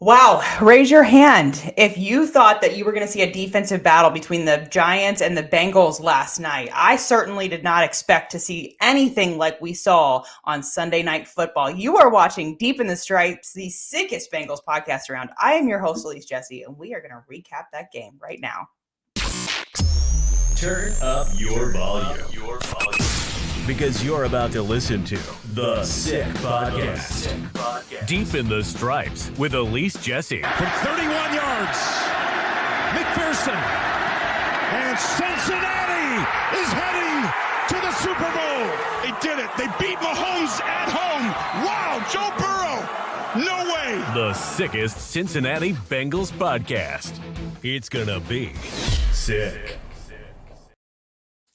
Wow, raise your hand if you thought that you were going to see a defensive battle between the Giants and the Bengals last night. I certainly did not expect to see anything like we saw on Sunday Night Football. You are watching Deep in the Stripes, the sickest Bengals podcast around. I am your host, Elise Jesse, and we are going to recap that game right now. Turn up your volume. Because you're about to listen to The Sick Podcast. Deep in the Stripes with Elise Jesse. From 31 yards, McPherson. And Cincinnati is heading to the Super Bowl. They did it. They beat Mahomes at home. Wow, Joe Burrow. No way. The sickest Cincinnati Bengals podcast. It's gonna be sick.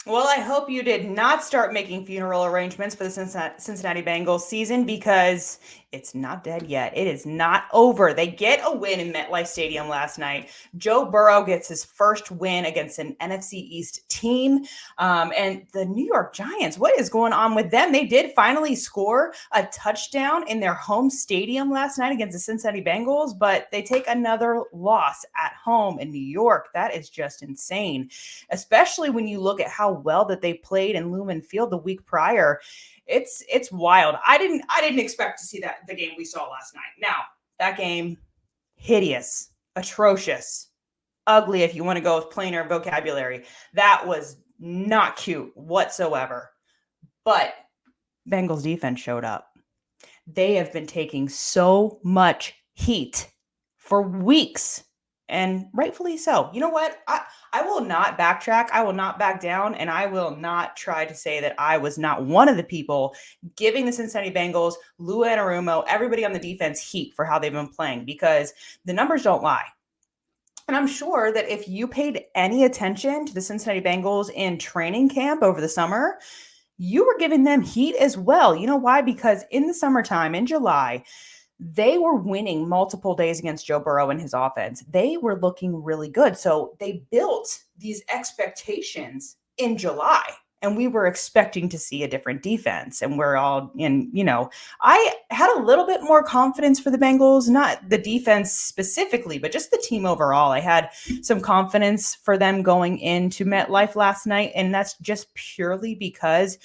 Well, I hope you did not start making funeral arrangements for the Cincinnati Bengals season because it's not dead yet. It is not over. They get a win in MetLife Stadium last night. Joe Burrow gets his first win against an NFC East team. And the New York Giants, what is going on with them? They did finally score a touchdown in their home stadium last night against the Cincinnati Bengals, but they take another loss at home in New York. That is just insane, especially when you look at how well that they played in Lumen Field the week prior. It's wild. I didn't expect to see the game we saw last night. Now, that game, hideous, atrocious, ugly, if you want to go with plainer vocabulary. That was not cute whatsoever. But Bengals defense showed up. They have been taking so much heat for weeks. And rightfully so. You know what? I will not backtrack. I will not back down. And I will not try to say that I was not one of the people giving the Cincinnati Bengals, Lou Anarumo, everybody on the defense heat for how they've been playing, because the numbers don't lie. And I'm sure that if you paid any attention to the Cincinnati Bengals in training camp over the summer, you were giving them heat as well. You know why? Because in the summertime, in July, they were winning multiple days against Joe Burrow and his offense. They were looking really good. So they built these expectations in July, and we were expecting to see a different defense. And we're all in, I had a little bit more confidence for the Bengals, not the defense specifically, but just the team overall. I had some confidence for them going into MetLife last night. And that's just purely because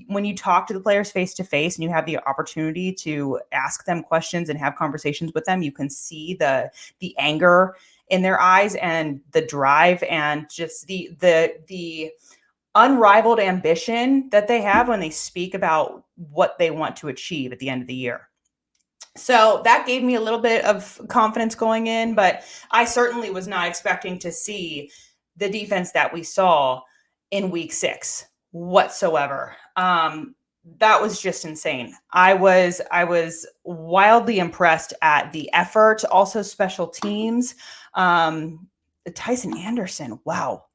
when you talk to the players face to face and you have the opportunity to ask them questions and have conversations with them, you can see the anger in their eyes and the drive and just the unrivaled ambition that they have when they speak about what they want to achieve at the end of the year. So that gave me a little bit of confidence going in, but I certainly was not expecting to see the defense that we saw in week 6 whatsoever. That was just insane. I was wildly impressed at the effort, also special teams. Tyson Anderson, wow.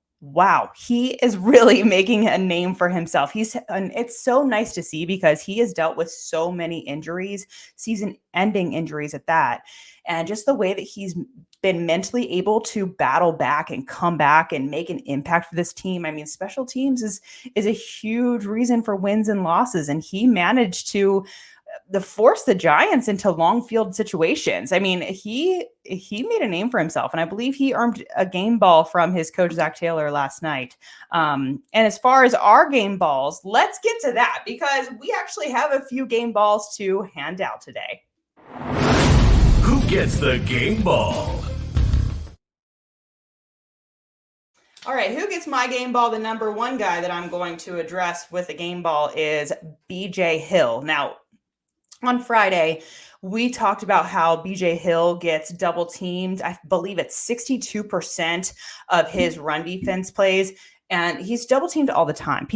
He is really making a name for himself. It's so nice to see because he has dealt with so many injuries, season-ending injuries at that. And just the way that he's been mentally able to battle back and come back and make an impact for this team. I mean, special teams is a huge reason for wins and losses. And he managed to force the Giants into long field situations. I mean, he made a name for himself, and I believe he earned a game ball from his coach, Zach Taylor, last night. And as far as our game balls, let's get to that because we actually have a few game balls to hand out today. Who gets the game ball? All right, who gets my game ball? The number one guy that I'm going to address with a game ball is BJ Hill. Now, on Friday, we talked about how BJ Hill gets double teamed. I believe it's 62% of his run defense plays, and he's double teamed all the time.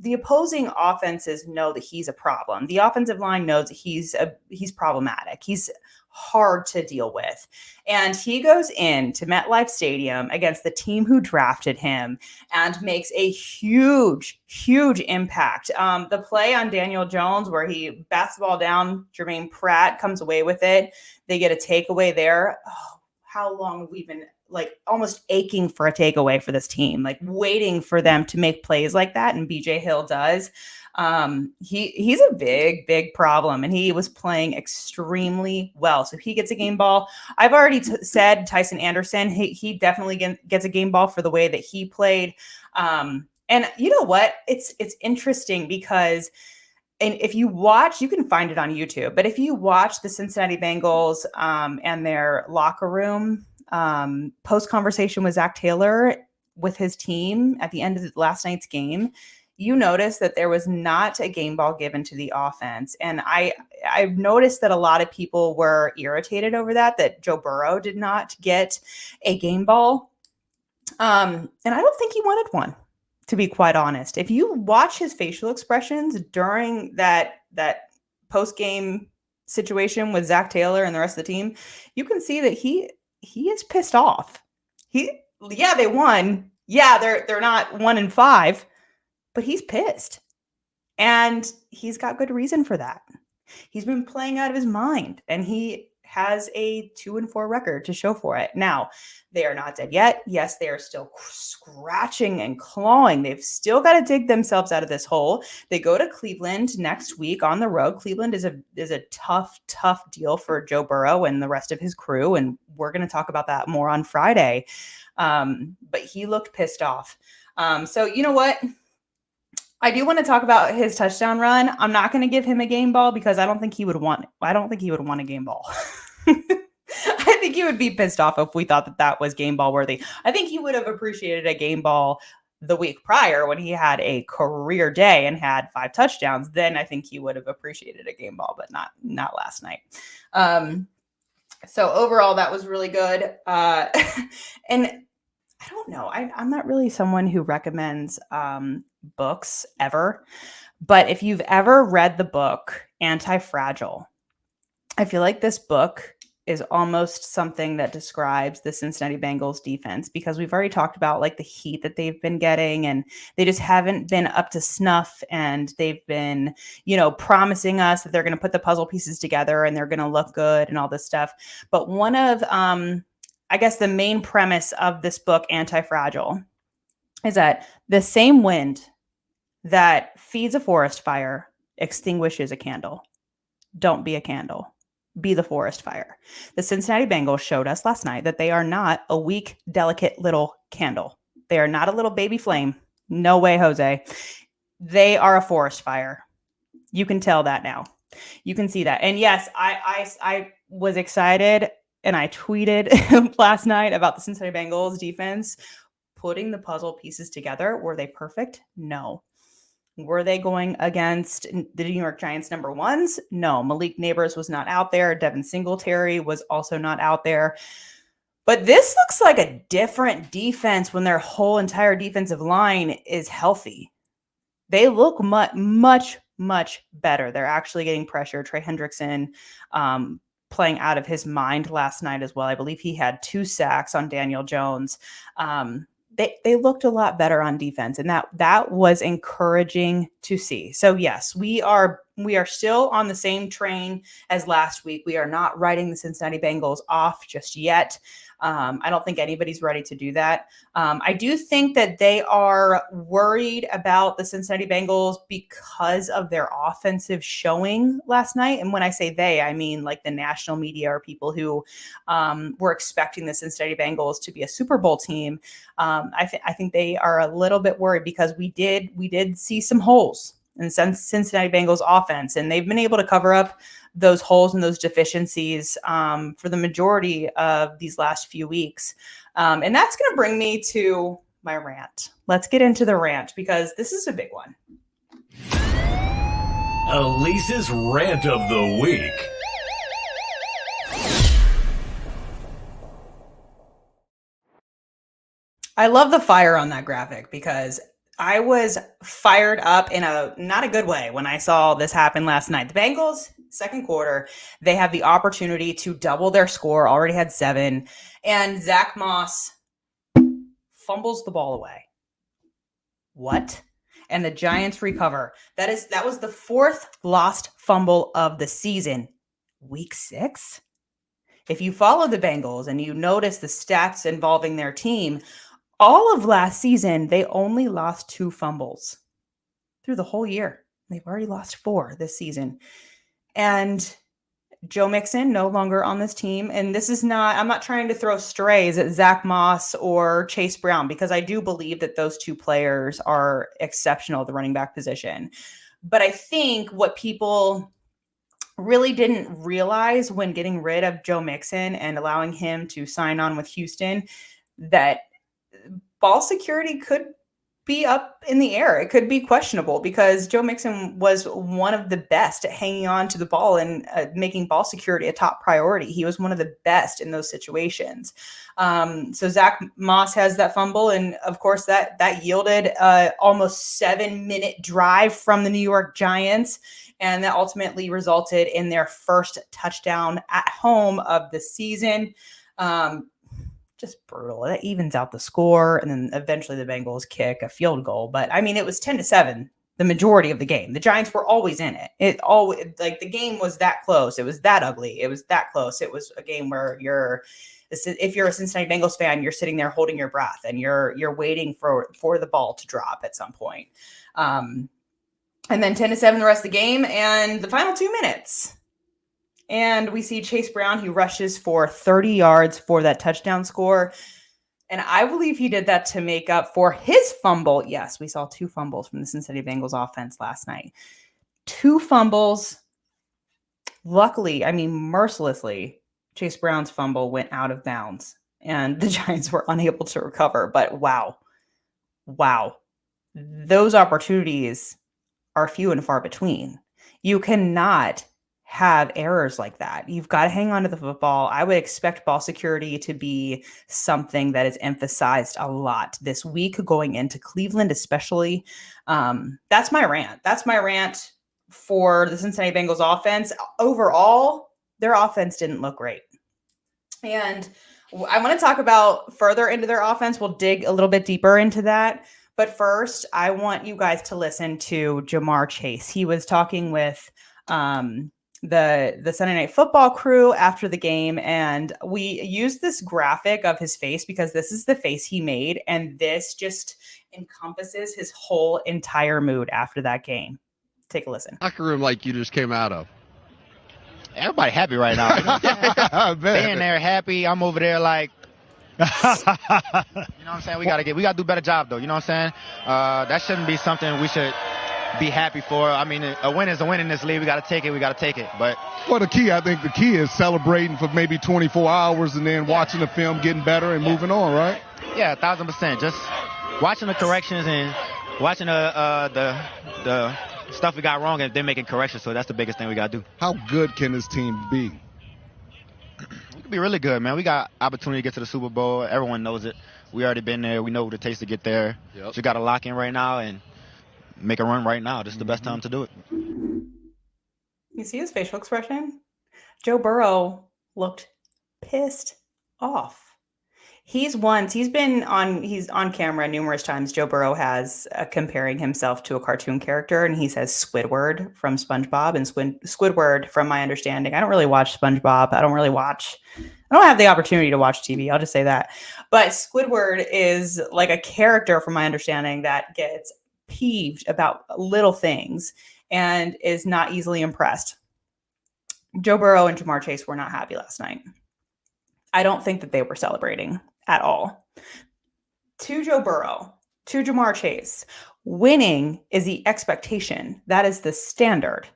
The opposing offenses know that he's a problem. The offensive line knows that he's problematic. He's hard to deal with. And he goes into MetLife Stadium against the team who drafted him and makes a huge, huge impact. The play on Daniel Jones where he bats the ball down, Jermaine Pratt comes away with it. They get a takeaway there. Oh, long have we been like almost aching for a takeaway for this team, like waiting for them to make plays like that. And BJ Hill does. He's a big problem, and he was playing extremely well. So he gets a game ball. I've already said Tyson Anderson, he definitely gets a game ball for the way that he played. And you know what? It's interesting because, and if you watch, you can find it on YouTube, but if you watch the Cincinnati Bengals and their locker room post conversation with Zach Taylor with his team at the end of last night's game, you notice that there was not a game ball given to the offense. And I've noticed that a lot of people were irritated over that Joe Burrow did not get a game ball. And I don't think he wanted one, to be quite honest. If you watch his facial expressions during that post-game situation with Zach Taylor and the rest of the team, you can see that he is pissed off. They won. Yeah, they're not 1-5, but he's pissed. And he's got good reason for that. He's been playing out of his mind, and he has a 2-4 record to show for it. Now, they are not dead yet. Yes, they are still scratching and clawing. They've still got to dig themselves out of this hole. They go to Cleveland next week on the road. Cleveland is a tough deal for Joe Burrow and the rest of his crew, and we're going to talk about that more on Friday. But he looked pissed off. So you know what? I do want to talk about his touchdown run. I'm not going to give him a game ball because I don't think he would want a game ball. I think he would be pissed off if we thought that was game ball worthy. I think he would have appreciated a game ball the week prior when he had a career day and had 5 touchdowns. Then I think he would have appreciated a game ball, but not last night. So overall, that was really good. And I don't know. I'm not really someone who recommends books ever. But if you've ever read the book Anti-Fragile, I feel like this book is almost something that describes the Cincinnati Bengals defense, because we've already talked about like the heat that they've been getting, and they just haven't been up to snuff, and they've been, promising us that they're going to put the puzzle pieces together and they're going to look good and all this stuff. But one of, I guess the main premise of this book, Anti-Fragile, is that the same wind that feeds a forest fire extinguishes a candle. Don't be a candle. Be the forest fire. The Cincinnati Bengals showed us last night that they are not a weak, delicate little candle. They are not a little baby flame. No way, Jose. They are a forest fire. You can tell that now. You can see that. And yes, I was excited, and I tweeted last night about the Cincinnati Bengals defense putting the puzzle pieces together. Were they perfect? No. Were they going against the New York Giants number ones? No. Malik Neighbors was not out there. Devin Singletary was also not out there. But this looks like a different defense when their whole entire defensive line is healthy. They look much better. They're actually getting pressure. Trey Hendrickson playing out of his mind last night as well. I believe he had 2 sacks on Daniel Jones. They looked a lot better on defense, and that was encouraging to see. So yes, we are still on the same train as last week. We are not writing the Cincinnati Bengals off just yet. I don't think anybody's ready to do that. I do think that they are worried about the Cincinnati Bengals because of their offensive showing last night. And when I say they, I mean like the national media or people who were expecting the Cincinnati Bengals to be a Super Bowl team. I think they are a little bit worried because we did see some holes in Cincinnati Bengals offense, and they've been able to cover up those holes and those deficiencies for the majority of these last few weeks. And that's going to bring me to my rant. Let's get into the rant because this is a big one. Elise's Rant of the Week. I love the fire on that graphic because I was fired up in a not a good way when I saw this happen last night. The Bengals, second quarter, they have the opportunity to double their score, already had 7, and Zach Moss fumbles the ball away. What? And the Giants recover. That was the 4th lost fumble of the season. Week 6? if you follow the Bengals and you notice the stats involving their team, all of last season, they only lost 2 fumbles through the whole year. They've already lost 4 this season. And Joe Mixon no longer on this team. And this is not, I'm not trying to throw strays at Zach Moss or Chase Brown, because I do believe that those 2 players are exceptional at the running back position. But I think what people really didn't realize when getting rid of Joe Mixon and allowing him to sign on with Houston, that ball security could be up in the air. It could be questionable, because Joe Mixon was one of the best at hanging on to the ball and making ball security a top priority. He was one of the best in those situations. So Zach Moss has that fumble, and of course that yielded almost 7-minute drive from the New York Giants, and that ultimately resulted in their first touchdown at home of the season. Just brutal. That evens out the score, and then eventually the Bengals kick a field goal. But I mean, it was 10-7 the majority of the game. The Giants were always in it. It always, like, the game was that close. It was that ugly. It was that close. It was a game where if you're a Cincinnati Bengals fan, you're sitting there holding your breath and you're waiting for the ball to drop at some point. And then 10-7 the rest of the game, and the final 2 minutes. And we see Chase Brown, who rushes for 30 yards for that touchdown score. And I believe he did that to make up for his fumble. Yes, we saw 2 fumbles from the Cincinnati Bengals offense last night. 2 fumbles. Luckily, I mean, mercilessly, Chase Brown's fumble went out of bounds, and the Giants were unable to recover. But wow. Those opportunities are few and far between. You cannot have errors like that. You've got to hang on to the football. I would expect ball security to be something that is emphasized a lot this week going into Cleveland, especially. That's my rant. That's my rant for the Cincinnati Bengals offense. Overall, their offense didn't look great. And I want to talk about further into their offense. We'll dig a little bit deeper into that. But first, I want you guys to listen to Ja'Marr Chase. He was talking with the Sunday Night Football crew after the game, and we used this graphic of his face because this is the face he made, and this just encompasses his whole entire mood after that game. Take a listen. Locker room like you just came out of. Everybody happy right now. You know what I'm saying? They in there happy. I'm over there like, you know what I'm saying? We gotta do a better job though. You know what I'm saying? That shouldn't be something we should be happy for. I mean, a win is a win in this league. We got to take it. But Well, I think the key is celebrating for maybe 24 hours and then watching the film, getting better and moving on, right? Yeah, 1,000%. Just watching the corrections and watching the stuff we got wrong and then making corrections. So that's the biggest thing we got to do. How good can this team be? We could be really good, man. We got opportunity to get to the Super Bowl. Everyone knows it. We already been there. We know what it takes to get there. Yep. Just got to lock in right now and make a run right now. This is the best time to do it. You see his facial expression? Joe Burrow looked pissed off. He's on camera numerous times. Joe Burrow has comparing himself to a cartoon character, and he says Squidward from SpongeBob. And Squidward, from my understanding, I don't really watch SpongeBob. I don't have the opportunity to watch TV. I'll just say that. But Squidward is like a character, from my understanding, that gets peeved about little things and is not easily impressed. Joe Burrow and Ja'Marr Chase were not happy last night. I don't think that they were celebrating at all. To Joe Burrow, to Ja'Marr Chase, winning is the expectation. That is the standard.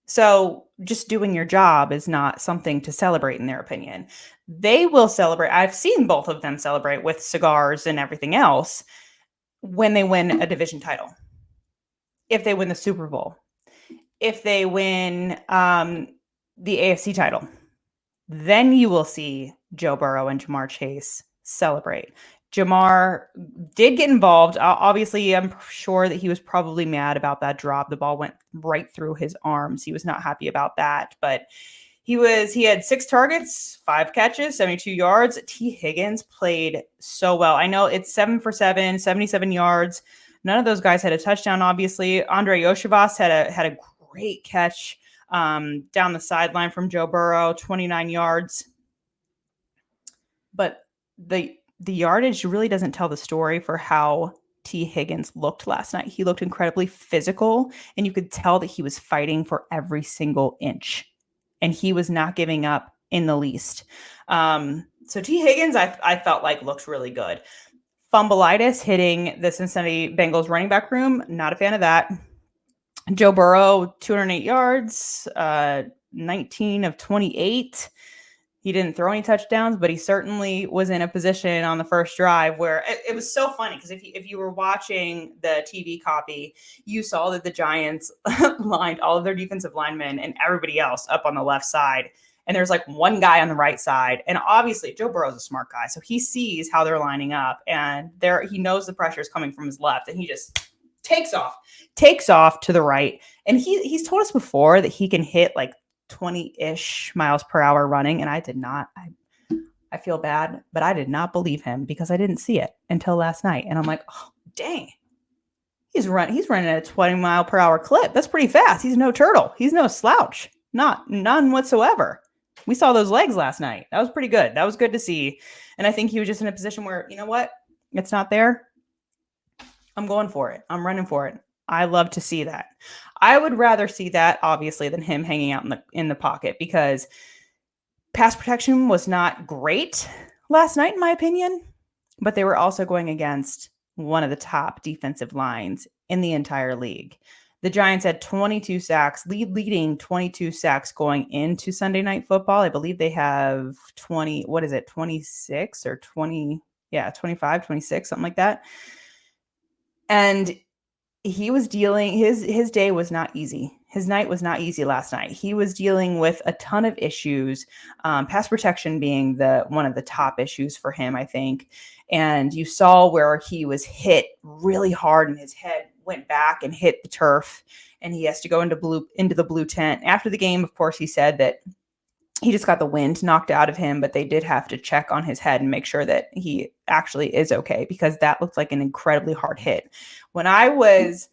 So just doing your job is not something to celebrate, in their opinion. They will celebrate. I've seen both of them celebrate with cigars and everything else when they win a division title. If they win the Super Bowl. If they win the AFC title. Then you will see Joe Burrow and Ja'Marr Chase celebrate. Ja'Marr did get involved. Obviously, I'm sure that he was probably mad about that drop. The ball went right through his arms. He was not happy about that. But he had 6 targets, 5 catches, 72 yards. T. Higgins played so well. I know it's 7 for 7, 77 yards. None of those guys had a touchdown, obviously. Andre Yoshivas had a great catch down the sideline from Joe Burrow, 29 yards. but the yardage really doesn't tell the story for how T. Higgins looked last night. He looked incredibly physical, and you could tell that he was fighting for every single inch, and he was not giving up in the least. So T. Higgins, I felt like looked really good. Fumbleitis hitting the Cincinnati Bengals running back room. Not a fan of that. Joe Burrow, 208 yards, 19 of 28. He didn't throw any touchdowns, but he certainly was in a position on the first drive where it was so funny because if you were watching the TV copy, you saw that the Giants lined all of their defensive linemen and everybody else up on the left side. And there's like one guy on the right side. And obviously Joe Burrow's a smart guy. So he sees how they're lining up and he knows the pressure is coming from his left and he just takes off to the right. And he's told us before that he can hit like 20-ish miles per hour running. And I did not, I feel bad, but I did not believe him because I didn't see it until last night. And I'm like, oh, dang, he's running at a 20-mile-per-hour clip. That's pretty fast. He's no turtle. He's no slouch. None whatsoever. We saw those legs last night. That was pretty good. That was good to see. And I think he was just in a position where, you know what? It's not there. I'm going for it. I'm running for it. I love to see that. I would rather see that, obviously, than him hanging out in the pocket because pass protection was not great last night, in my opinion, but they were also going against one of the top defensive lines in the entire league. The Giants had 22 sacks, leading 22 sacks going into Sunday Night Football. I believe they have 26 or 20, 25, 26, something like that. And he was dealing, his day was not easy. His night was not easy last night. He was dealing with a ton of issues, pass protection being one of the top issues for him, I think. And you saw where he was hit really hard and his head went back and hit the turf and he has to go into the blue tent. After the game, of course, he said that he just got the wind knocked out of him, but they did have to check on his head and make sure that he actually is okay because that looked like an incredibly hard hit. When I was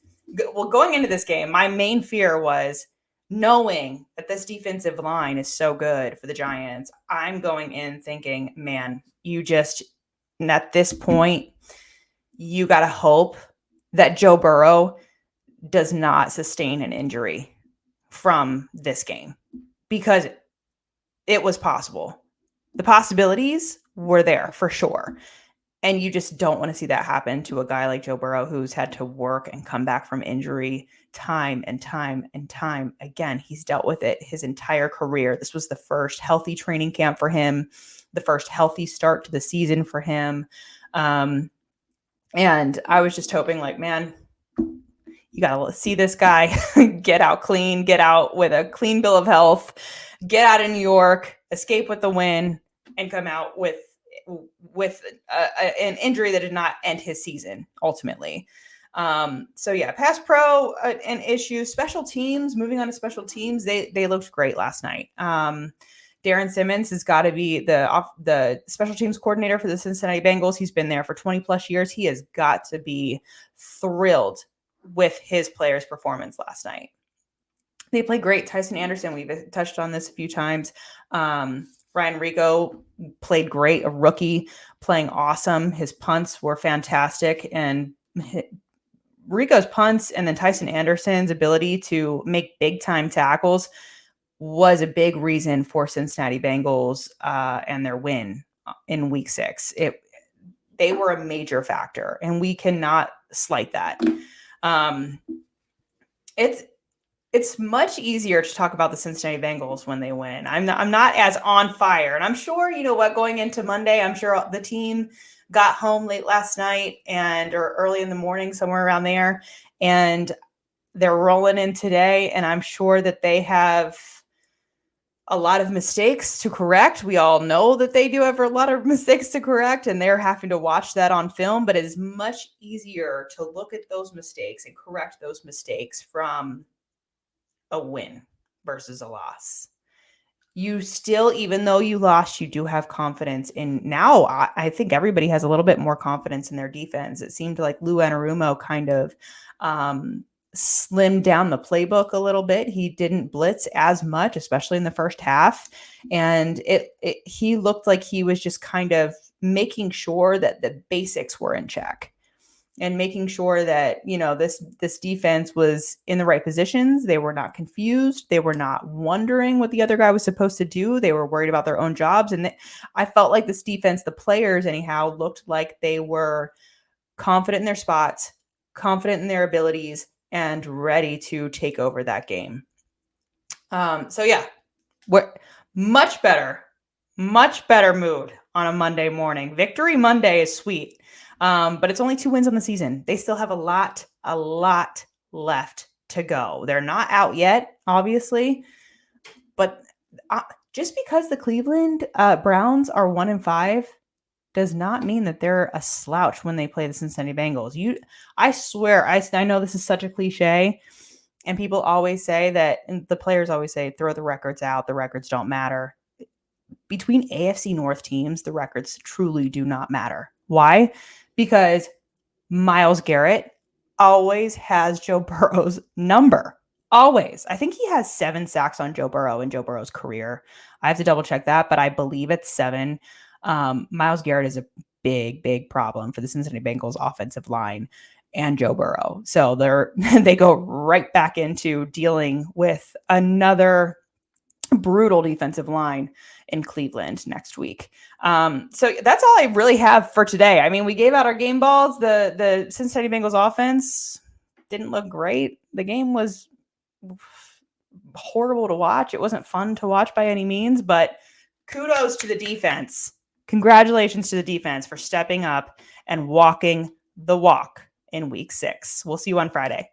going into this game, my main fear was knowing that this defensive line is so good for the Giants. I'm going in thinking, man, at this point, you got to hope that Joe Burrow does not sustain an injury from this game because it was possible. The possibilities were there for sure. And you just don't want to see that happen to a guy like Joe Burrow, who's had to work and come back from injury time and time and time again. He's dealt with it his entire career. This was the first healthy training camp for him, the first healthy start to the season for him. And I was just hoping like, man, you got to see this guy get out clean, get out with a clean bill of health, get out of New York, escape with the win, and come out with an injury that did not end his season ultimately. Pass pro and issues, special teams, moving on to special teams. They looked great last night. Darren Simmons has got to be the special teams coordinator for the Cincinnati Bengals. He's been there for 20 plus years. He has got to be thrilled with his players' performance last night. They played great. Tyson Anderson, we've touched on this a few times. Ryan Rico played great, a rookie playing awesome. His punts were fantastic. And Rico's punts and then Tyson Anderson's ability to make big time tackles was a big reason for Cincinnati Bengals and their win in week 6. They were a major factor and we cannot slight that. It's much easier to talk about the Cincinnati Bengals when they win. I'm not as on fire. And I'm sure, you know what, going into Monday, I'm sure the team got home late last night or early in the morning, somewhere around there. And they're rolling in today. And I'm sure that they have a lot of mistakes to correct. We all know that they do have a lot of mistakes to correct, and they're having to watch that on film. But it is much easier to look at those mistakes and correct those mistakes from a win versus a loss. You still, even though you lost, you do have confidence in now. I think everybody has a little bit more confidence in their defense. It seemed like Lou Anarumo kind of slimmed down the playbook a little bit. He didn't blitz as much, especially in the first half. And he looked like he was just kind of making sure that the basics were in check and making sure that, this defense was in the right positions. They were not confused. They were not wondering what the other guy was supposed to do. They were worried about their own jobs. And I felt like this defense, the players anyhow, looked like they were confident in their spots, confident in their abilities, and ready to take over that game. We're much better mood on a Monday morning. Victory Monday is sweet. But it's only 2 wins on the season. They still have a lot left to go. They're not out yet, obviously, but just because the Cleveland Browns are 1-5 does not mean that they're a slouch when they play the Cincinnati Bengals. I swear, I know this is such a cliche, and people always say that, and the players always say, throw the records out. The records don't matter. Between AFC North teams, the records truly do not matter. Why? Because Myles Garrett always has Joe Burrow's number. Always. I think he has 7 sacks on Joe Burrow in Joe Burrow's career. I have to double check that, but I believe it's 7. Myles Garrett is a big problem for the Cincinnati Bengals offensive line and Joe Burrow. So they go right back into dealing with another brutal defensive line in Cleveland next week. So that's all I really have for today. I mean, we gave out our game balls. The Cincinnati Bengals offense didn't look great. The game was horrible to watch. It wasn't fun to watch by any means, but kudos to the defense. Congratulations to the defense for stepping up and walking the walk in week 6. We'll see you on Friday.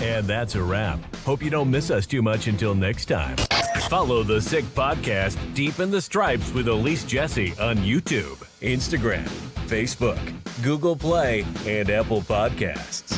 And that's a wrap. Hope you don't miss us too much until next time. Follow the Sick Podcast Deep in the Stripes with Elise Jesse on YouTube, Instagram, Facebook, Google Play, and Apple Podcasts.